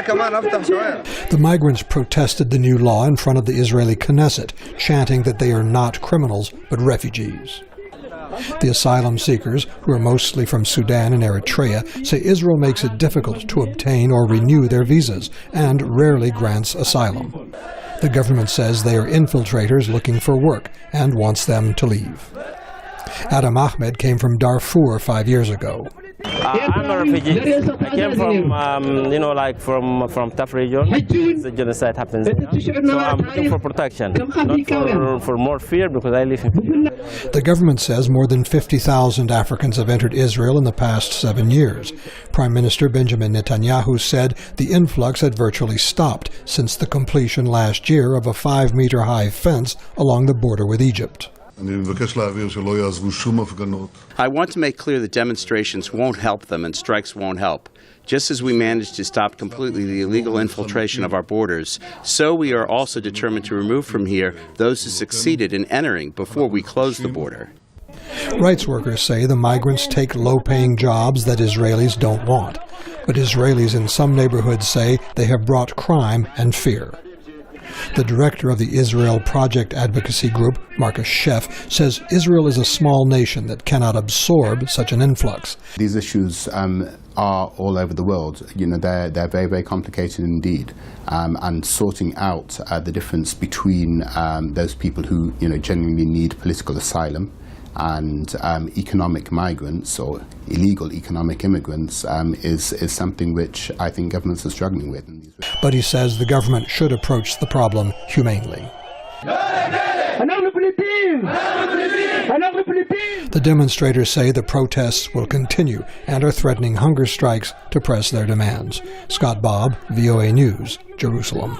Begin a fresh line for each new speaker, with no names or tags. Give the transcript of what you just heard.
The migrants protested the new law in front of the Israeli Knesset, chanting that they are not criminals, but refugees. The asylum seekers, who are mostly from Sudan and Eritrea, say Israel makes it difficult to obtain or renew their visas and rarely grants asylum. The government says they are infiltrators looking for work and wants them to leave. Adam Ahmed came from Darfur 5 years ago.
I'm a refugee. I came from tough region. The genocide happens there. So I'm looking for protection, not for more fear, because I live in fear.
The government says more than 50,000 Africans have entered Israel in the past 7 years. Prime Minister Benjamin Netanyahu said the influx had virtually stopped since the completion last year of a 5-meter-high fence along the border with Egypt.
I want to make clear that demonstrations won't help them and strikes won't help. Just as we managed to stop completely the illegal infiltration of our borders, so we are also determined to remove from here those who succeeded in entering before we close the border.
Rights workers say the migrants take low-paying jobs that Israelis don't want. But Israelis in some neighborhoods say they have brought crime and fear. The director of the Israel Project Advocacy Group, Marcus Sheff, says Israel is a small nation that cannot absorb such an influx.
These issues are all over the world. You know, they're very, very complicated indeed. And sorting out the difference between those people who, genuinely need political asylum and economic migrants or illegal economic immigrants is something which I think governments are struggling with.
But he says the government should approach the problem humanely. The demonstrators say the protests will continue and are threatening hunger strikes to press their demands. Scott Bobb, VOA News, Jerusalem.